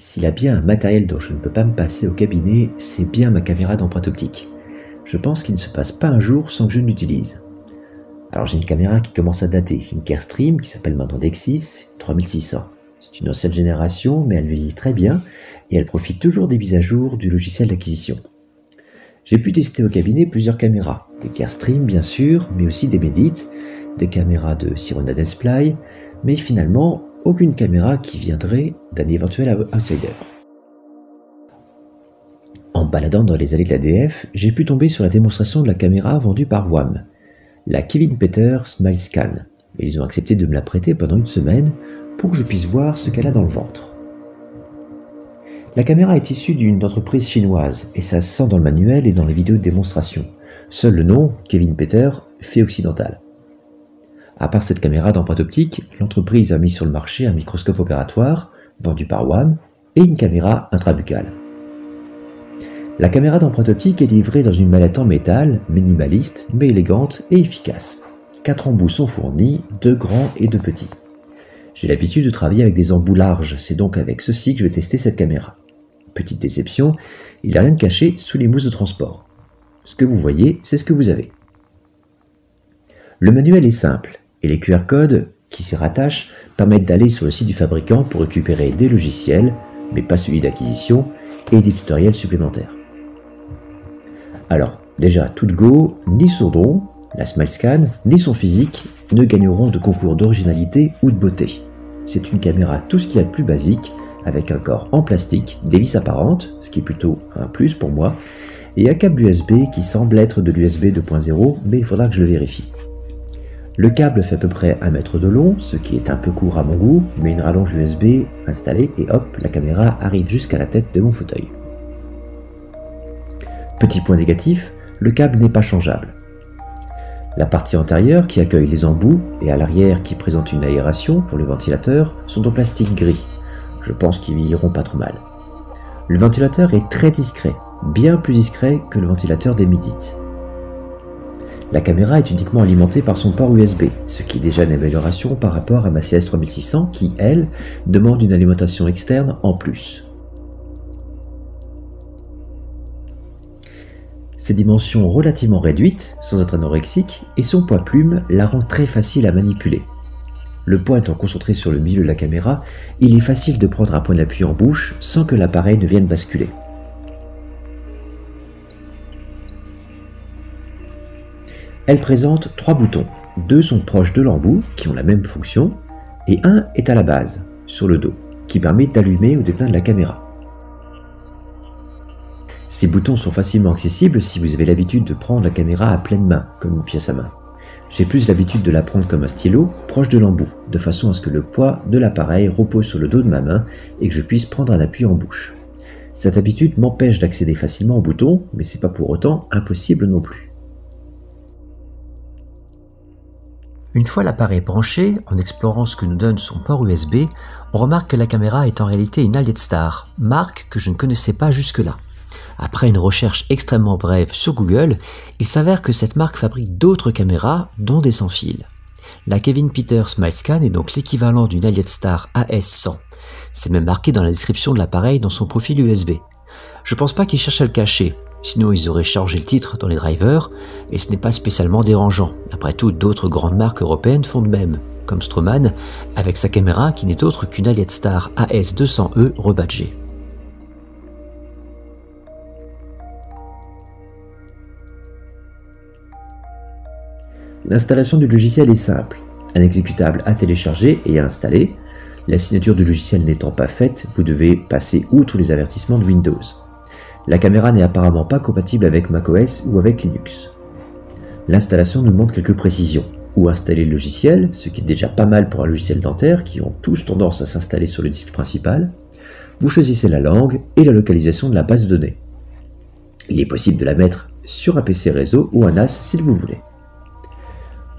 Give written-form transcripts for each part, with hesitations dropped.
S'il a bien un matériel dont je ne peux pas me passer au cabinet, c'est bien ma caméra d'empreinte optique. Je pense qu'il ne se passe pas un jour sans que je ne l'utilise. Alors j'ai une caméra qui commence à dater, une Carestream qui s'appelle maintenant Dexis 3600. C'est une ancienne génération, mais elle vieillit très bien et elle profite toujours des mises à jour du logiciel d'acquisition. J'ai pu tester au cabinet plusieurs caméras, des Carestream bien sûr, mais aussi des Medit, des caméras de Sirona Display, mais finalement aucune caméra qui viendrait d'un éventuel outsider. En baladant dans les allées de l'ADF, j'ai pu tomber sur la démonstration de la caméra vendue par WAM, la Kevin Peter SmileScan, et ils ont accepté de me la prêter pendant une semaine pour que je puisse voir ce qu'elle a dans le ventre. La caméra est issue d'une entreprise chinoise et ça se sent dans le manuel et dans les vidéos de démonstration. Seul le nom, Kevin Peter, fait occidental. À part cette caméra d'empreinte optique, l'entreprise a mis sur le marché un microscope opératoire, vendu par WAM, et une caméra intrabuccale. La caméra d'empreinte optique est livrée dans une mallette en métal, minimaliste, mais élégante et efficace. 4 embouts sont fournis, 2 grands et 2 petits. J'ai l'habitude de travailler avec des embouts larges, c'est donc avec ceci que je vais tester cette caméra. Petite déception, il n'y a rien de caché sous les mousses de transport. Ce que vous voyez, c'est ce que vous avez. Le manuel est simple, et les QR codes qui s'y rattachent permettent d'aller sur le site du fabricant pour récupérer des logiciels, mais pas celui d'acquisition, et des tutoriels supplémentaires. Alors, déjà, tout de go, ni son don, la SmileScan, ni son physique ne gagneront de concours d'originalité ou de beauté. C'est une caméra tout ce qu'il y a de plus basique, avec un corps en plastique, des vis apparentes, ce qui est plutôt un plus pour moi, et un câble USB qui semble être de l'USB 2.0, mais il faudra que je le vérifie. Le câble fait à peu près 1 mètre de long, ce qui est un peu court à mon goût, mais une rallonge USB installée et hop, la caméra arrive jusqu'à la tête de mon fauteuil. Petit point négatif, le câble n'est pas changeable. La partie antérieure qui accueille les embouts et à l'arrière qui présente une aération pour le ventilateur sont en plastique gris. Je pense qu'ils vieilliront pas trop mal. Le ventilateur est très discret, bien plus discret que le ventilateur des Medit. La caméra est uniquement alimentée par son port USB, ce qui est déjà une amélioration par rapport à ma CS3600 qui, elle, demande une alimentation externe en plus. Ses dimensions relativement réduites, sans être anorexique, et son poids plume la rend très facile à manipuler. Le poids étant concentré sur le milieu de la caméra, il est facile de prendre un point d'appui en bouche sans que l'appareil ne vienne basculer. Elle présente 3 boutons, 2 sont proches de l'embout, qui ont la même fonction, et un est à la base, sur le dos, qui permet d'allumer ou d'éteindre la caméra. Ces boutons sont facilement accessibles si vous avez l'habitude de prendre la caméra à pleine main, comme une pièce à main. J'ai plus l'habitude de la prendre comme un stylo, proche de l'embout, de façon à ce que le poids de l'appareil repose sur le dos de ma main et que je puisse prendre un appui en bouche. Cette habitude m'empêche d'accéder facilement au bouton, mais c'est pas pour autant impossible non plus. Une fois l'appareil branché, en explorant ce que nous donne son port USB, on remarque que la caméra est en réalité une Allied-Star, marque que je ne connaissais pas jusque-là. Après une recherche extrêmement brève sur Google, il s'avère que cette marque fabrique d'autres caméras, dont des sans fil. La Kevin Peter SmileScan est donc l'équivalent d'une Allied-Star AS100. C'est même marqué dans la description de l'appareil dans son profil USB. Je pense pas qu'ils cherchent à le cacher, sinon ils auraient chargé le titre dans les drivers, et ce n'est pas spécialement dérangeant. Après tout, d'autres grandes marques européennes font de même, comme Straumann, avec sa caméra qui n'est autre qu'une Allied-Star AS200E rebadgée. L'installation du logiciel est simple, un exécutable à télécharger et à installer. La signature du logiciel n'étant pas faite, vous devez passer outre les avertissements de Windows. La caméra n'est apparemment pas compatible avec macOS ou avec Linux. L'installation nous demande quelques précisions. Où installer le logiciel, ce qui est déjà pas mal pour un logiciel dentaire qui ont tous tendance à s'installer sur le disque principal. Vous choisissez la langue et la localisation de la base de données. Il est possible de la mettre sur un PC réseau ou un NAS si vous voulez.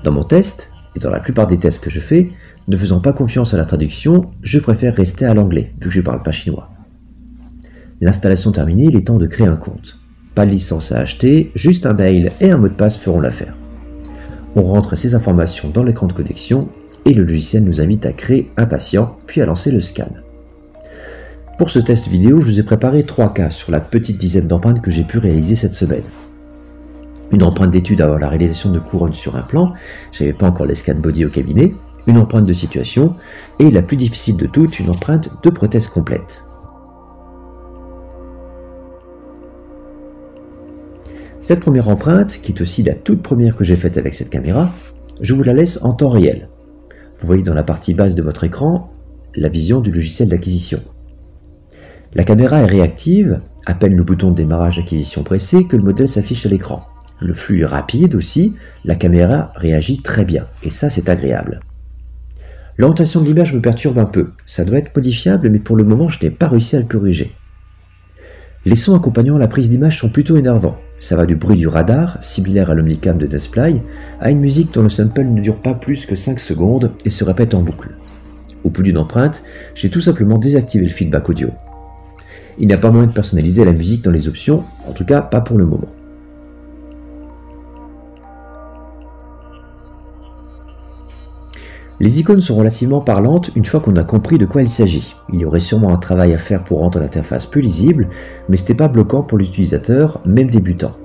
Dans mon test, et dans la plupart des tests que je fais, ne faisant pas confiance à la traduction, je préfère rester à l'anglais, vu que je ne parle pas chinois. L'installation terminée, il est temps de créer un compte. Pas de licence à acheter, juste un mail et un mot de passe feront l'affaire. On rentre ces informations dans l'écran de connexion et le logiciel nous invite à créer un patient, puis à lancer le scan. Pour ce test vidéo, je vous ai préparé 3 cas sur la petite dizaine d'empreintes que j'ai pu réaliser cette semaine. Une empreinte d'étude avant la réalisation de couronnes sur un plan, j'avais pas encore les scan body au cabinet, une empreinte de situation, et la plus difficile de toutes, une empreinte de prothèse complète. Cette première empreinte, qui est aussi la toute première que j'ai faite avec cette caméra, je vous la laisse en temps réel. Vous voyez dans la partie basse de votre écran la vision du logiciel d'acquisition. La caméra est réactive, à peine le bouton de démarrage d'acquisition pressé que le modèle s'affiche à l'écran. Le flux est rapide aussi, la caméra réagit très bien, et ça c'est agréable. L'orientation de l'image me perturbe un peu, ça doit être modifiable mais pour le moment je n'ai pas réussi à le corriger. Les sons accompagnant la prise d'image sont plutôt énervants. Ça va du bruit du radar, similaire à l'Omnicam de Desply, à une musique dont le sample ne dure pas plus que 5 secondes et se répète en boucle. Au plus d'une empreinte, j'ai tout simplement désactivé le feedback audio. Il n'y a pas moyen de personnaliser la musique dans les options, en tout cas pas pour le moment. Les icônes sont relativement parlantes une fois qu'on a compris de quoi il s'agit. Il y aurait sûrement un travail à faire pour rendre l'interface plus lisible, mais ce n'est pas bloquant pour l'utilisateur, même débutant.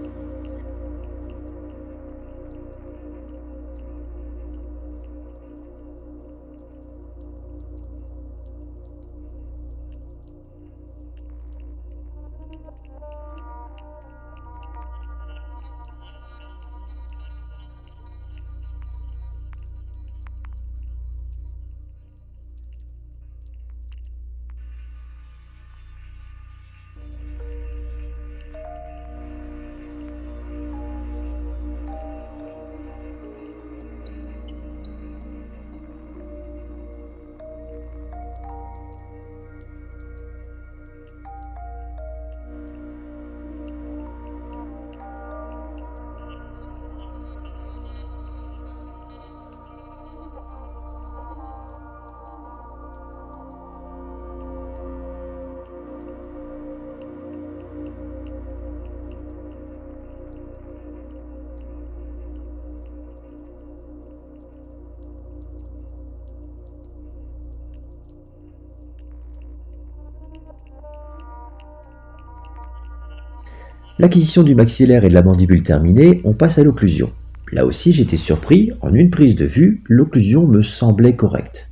L'acquisition du maxillaire et de la mandibule terminée, on passe à l'occlusion. Là aussi j'étais surpris, en une prise de vue, l'occlusion me semblait correcte.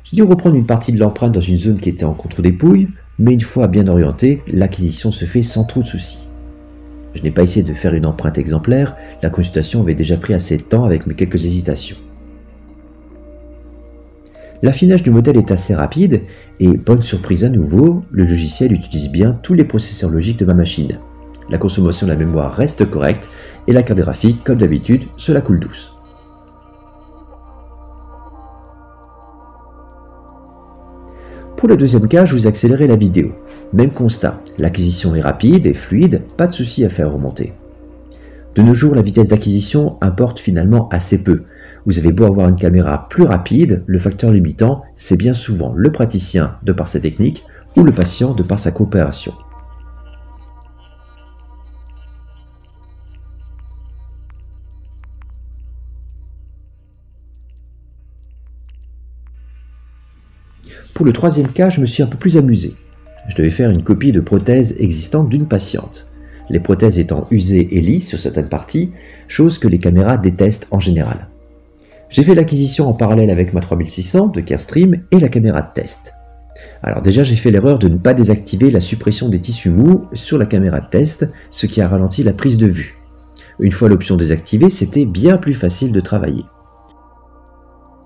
J'ai dû reprendre une partie de l'empreinte dans une zone qui était en contre-dépouille, mais une fois bien orientée, l'acquisition se fait sans trop de soucis. Je n'ai pas essayé de faire une empreinte exemplaire, la consultation avait déjà pris assez de temps avec mes quelques hésitations. L'affinage du modèle est assez rapide et, bonne surprise à nouveau, le logiciel utilise bien tous les processeurs logiques de ma machine. La consommation de la mémoire reste correcte et la carte graphique, comme d'habitude, cela coule douce. Pour le deuxième cas, je vous accélérerai la vidéo. Même constat, l'acquisition est rapide et fluide, pas de souci à faire remonter. De nos jours, la vitesse d'acquisition importe finalement assez peu. Vous avez beau avoir une caméra plus rapide, le facteur limitant, c'est bien souvent le praticien de par sa technique ou le patient de par sa coopération. Pour le troisième cas, je me suis un peu plus amusé. Je devais faire une copie de prothèse existante d'une patiente. Les prothèses étant usées et lisses sur certaines parties, chose que les caméras détestent en général. J'ai fait l'acquisition en parallèle avec ma 3600 de Carestream et la caméra de test. Alors déjà j'ai fait l'erreur de ne pas désactiver la suppression des tissus mous sur la caméra de test, ce qui a ralenti la prise de vue. Une fois l'option désactivée, c'était bien plus facile de travailler.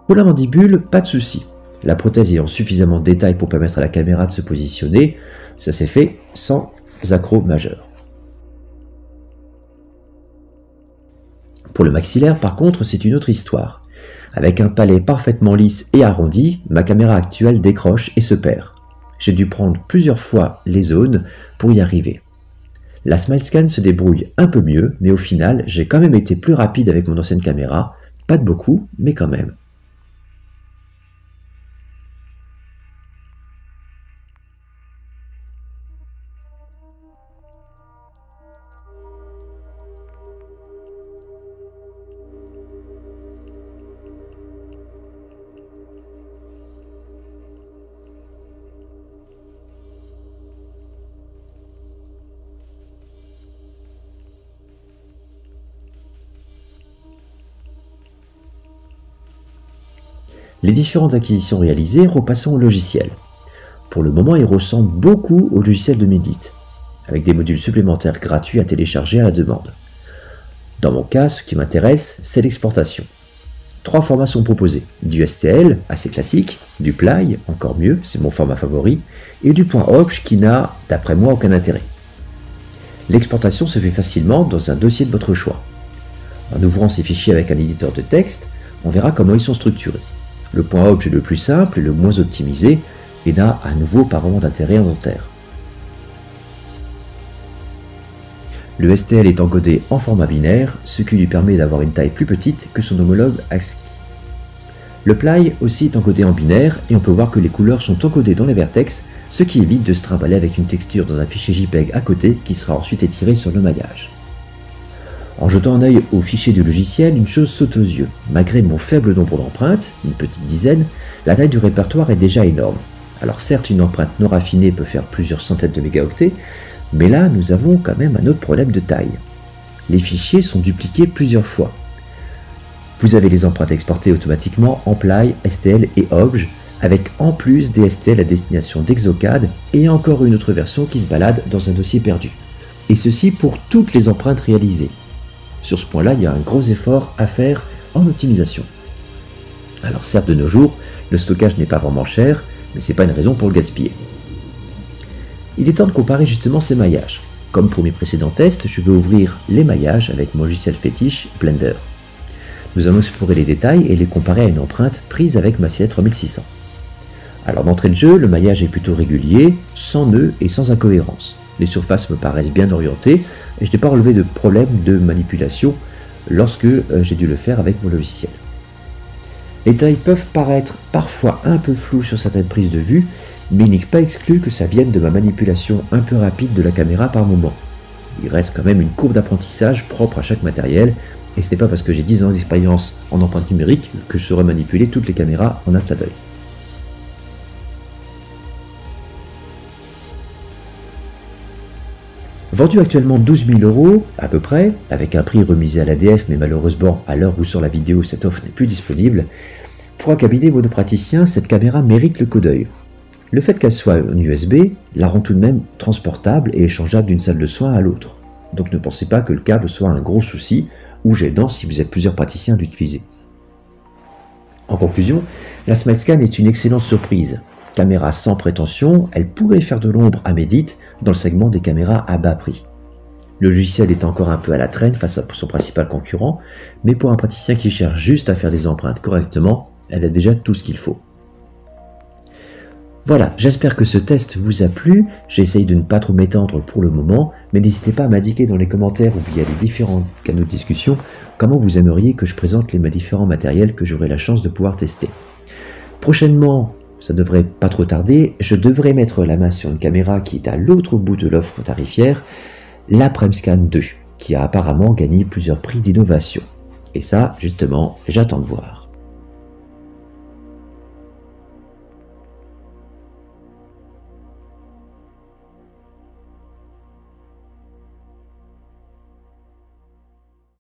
Pour la mandibule, pas de souci. La prothèse ayant suffisamment de détails pour permettre à la caméra de se positionner, ça s'est fait sans accroc majeur. Pour le maxillaire, par contre, c'est une autre histoire. Avec un palais parfaitement lisse et arrondi, ma caméra actuelle décroche et se perd. J'ai dû prendre plusieurs fois les zones pour y arriver. La SmileScan se débrouille un peu mieux, mais au final, j'ai quand même été plus rapide avec mon ancienne caméra, pas de beaucoup, mais quand même. Les différentes acquisitions réalisées, repassons au logiciel. Pour le moment, il ressemble beaucoup au logiciel de Medit, avec des modules supplémentaires gratuits à télécharger à la demande. Dans mon cas, ce qui m'intéresse, c'est l'exportation. 3 formats sont proposés, du STL, assez classique, du Play, encore mieux, c'est mon format favori, et du .obj qui n'a, d'après moi, aucun intérêt. L'exportation se fait facilement dans un dossier de votre choix. En ouvrant ces fichiers avec un éditeur de texte, on verra comment ils sont structurés. Le .obj est le plus simple et le moins optimisé, et n'a à nouveau pas vraiment d'intérêt inventaire. Le STL est encodé en format binaire, ce qui lui permet d'avoir une taille plus petite que son homologue ASCII. Le Play aussi est encodé en binaire et on peut voir que les couleurs sont encodées dans les vertex, ce qui évite de se trimballer avec une texture dans un fichier JPEG à côté qui sera ensuite étiré sur le maillage. En jetant un œil au fichier du logiciel, une chose saute aux yeux. Malgré mon faible nombre d'empreintes, une petite dizaine, la taille du répertoire est déjà énorme. Alors certes, une empreinte non raffinée peut faire plusieurs centaines de mégaoctets, mais là, nous avons quand même un autre problème de taille. Les fichiers sont dupliqués plusieurs fois. Vous avez les empreintes exportées automatiquement en Play, STL et Obj, avec en plus des STL à destination d'Exocad et encore une autre version qui se balade dans un dossier perdu. Et ceci pour toutes les empreintes réalisées. Sur ce point-là, il y a un gros effort à faire en optimisation. Alors certes, de nos jours, le stockage n'est pas vraiment cher, mais c'est pas une raison pour le gaspiller. Il est temps de comparer justement ces maillages. Comme pour mes précédents tests, je vais ouvrir les maillages avec mon logiciel fétiche Blender. Nous allons explorer les détails et les comparer à une empreinte prise avec ma CS3600. Alors d'entrée de jeu, le maillage est plutôt régulier, sans nœuds et sans incohérence. Les surfaces me paraissent bien orientées et je n'ai pas relevé de problème de manipulation lorsque j'ai dû le faire avec mon logiciel. Les tailles peuvent paraître parfois un peu floues sur certaines prises de vue, mais il n'est pas exclu que ça vienne de ma manipulation un peu rapide de la caméra par moment. Il reste quand même une courbe d'apprentissage propre à chaque matériel, et ce n'est pas parce que j'ai 10 ans d'expérience en empreinte numérique que je saurais manipuler toutes les caméras en un clin d'œil. Vendu actuellement 12 000 € à peu près, avec un prix remisé à l'ADF, mais malheureusement à l'heure où sort la vidéo cette offre n'est plus disponible, pour un cabinet monopraticien, cette caméra mérite le coup d'œil. Le fait qu'elle soit en USB la rend tout de même transportable et échangeable d'une salle de soins à l'autre. Donc ne pensez pas que le câble soit un gros souci ou gênant si vous êtes plusieurs praticiens à l'utiliser. En conclusion, la SmileScan est une excellente surprise. Caméra sans prétention, elle pourrait faire de l'ombre à Medit dans le segment des caméras à bas prix. Le logiciel est encore un peu à la traîne face à son principal concurrent, mais pour un praticien qui cherche juste à faire des empreintes correctement, elle a déjà tout ce qu'il faut. Voilà, j'espère que ce test vous a plu, j'essaye de ne pas trop m'étendre pour le moment, mais n'hésitez pas à m'indiquer dans les commentaires ou via les différents canaux de discussion comment vous aimeriez que je présente les différents matériels que j'aurai la chance de pouvoir tester. Prochainement, ça devrait pas trop tarder, je devrais mettre la main sur une caméra qui est à l'autre bout de l'offre tarifière, la PrimeScan 2, qui a apparemment gagné plusieurs prix d'innovation. Et ça, justement, j'attends de voir.